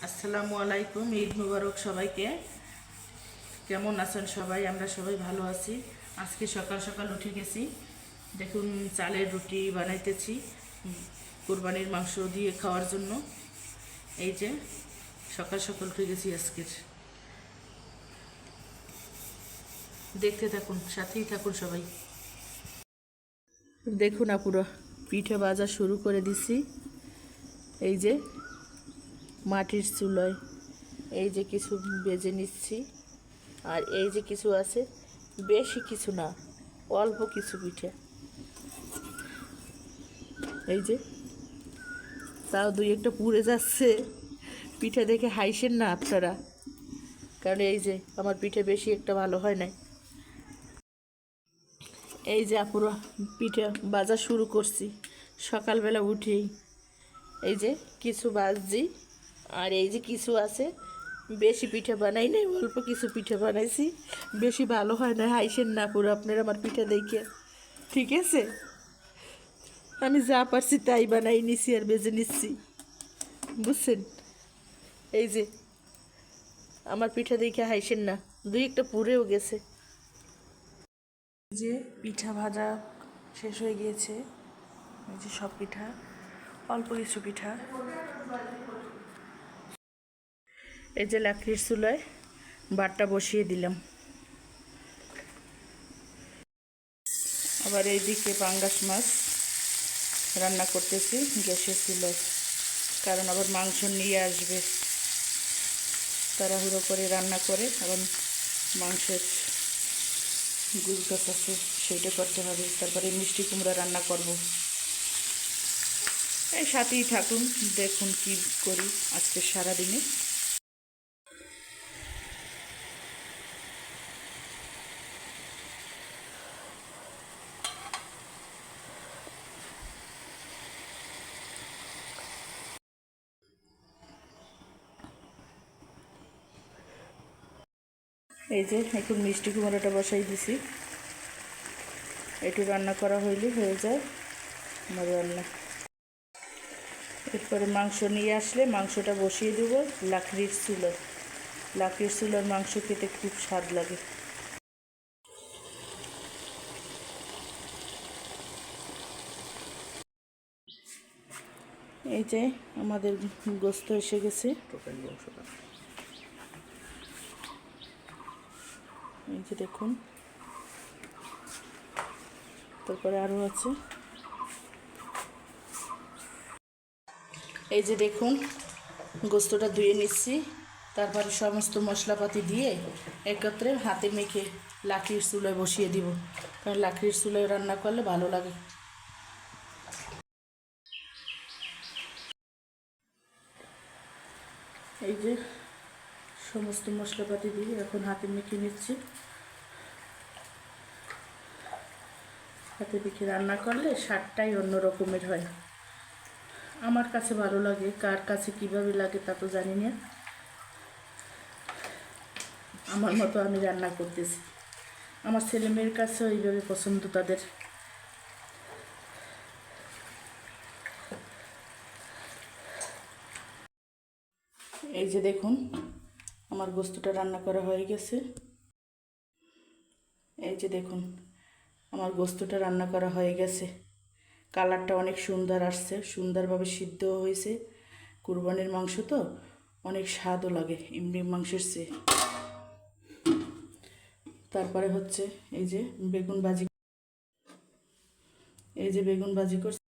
আসসালামু আলাইকুম, ঈদ মুবারক সবাইকে। কেমন আছেন সবাই? আমরা সবাই ভালো আছি। আজকে সকাল সকাল উঠে গেছি, দেখুন চালের রুটি বানাইতেছি কুরবানির মাংস দিয়ে খাওয়ার জন্য। এই যে সকাল সকাল উঠে গেছি আজকের, দেখতে থাকুন, সাথেই থাকুন সবাই। দেখুন আপুরা, পিঠে ভাজা শুরু করে দিছি। এই যে মাটির চুলায় এই যে কিছু বেজে নিচ্ছি, আর এই যে কিছু আছে, বেশি কিছু না, অল্প কিছু পিঠে। এই যে তাও দুই একটা পুড়ে যাচ্ছে, পিঠে দেখে হাইসেন না আপনারা, কারণ এই যে আমার পিঠে বেশি একটা ভালো হয় নাই। এই যে আপুরা, পিঠে ভাজা শুরু করছি সকালবেলা উঠেই। এই যে কিছু ভাজছি, আর এই যে কিছু আছে, বেশি পিঠে বানাই নাই, অল্প কিছু পিঠে বানাইছি, বেশি ভালো হয় না, হাইসেন না পুরো আপনারা আমার পিঠে দেখে, ঠিক আছে? আমি যা পারছি তাই বানাই নিছি আর বেজে নিচ্ছি, বুঝছেন? এই যে আমার পিঠা দেখে হাইসেন না, দুই একটা পুড়েও গেছে। যে পিঠা ভাজা শেষ হয়ে গিয়েছে, এই যে সব পিঠা, অল্প কিছু পিঠা। এই যে লাকড়ির চুলায় বাটটা বসিয়ে দিলাম। আবার এইদিকে পাঙ্গাস মাছ রান্না করতেছি গ্যাসের চুলায়, কারণ আবার মাংস নিয়ে আসবে, তাড়াহুড়ো করে রান্না করে আবার মাংসের গুলগাছ আছে সেইটা করতে হবে, তারপরে মিষ্টি কুমড়া রান্না করব। এই সাথেই থাকুন, দেখুন কি করি আজকে সারাদিনে। এই যে এখন মিষ্টি কুমড়াটা বসাই দিছি, একটু রান্না করা হইলে হয়ে যায় আমার রান্না। এরপরে মাংস নিয়ে আসলে মাংসটা বসিয়ে দেবো লাকড়ির চুলায়। লাকড়ির চুলার মাংস খেতে খুব স্বাদ লাগে। এই যে আমাদের গোস্ত এসে গেছে, এই যে দেখুন, তারপরে আরও আছে। এই যে দেখুন গোস্তটা ধুয়ে নিচ্ছি, তারপরে সমস্ত মশলাপাতি দিয়ে একত্রে হাতে মেখে লাকড়ির চুলায় বসিয়ে দিব, কারণ লাকড়ির চুলায় রান্না করলে ভালো লাগে। এই যে সমস্ত মশলাপাতি দিয়ে এখন হাতে মেখে নিচ্ছি। হাতে মেখে রান্না করলে স্বাদটাই অন্য রকমের হয়, আমার কাছে ভালো লাগে, কার কাছে কিভাবে লাগে তা তো জানি না, আমার মতো আমি রান্না করতেছি, আমার ছেলে মেয়ের কাছেও এইভাবে পছন্দ তাদের। এই যে দেখুন আমার গোস্তটা রান্না করা হয়ে গেছে। এই যে দেখুন আমার গোস্তটা রান্না করা হয়ে গেছে, কালারটা অনেক সুন্দর আসছে, সুন্দরভাবে সিদ্ধ হয়েছে। কুরবানির মাংস তো অনেক স্বাদও লাগে এমনি মাংসের চেয়ে। তারপরে হচ্ছে এই যে বেগুন ভাজি, এই যে বেগুন ভাজি করছি।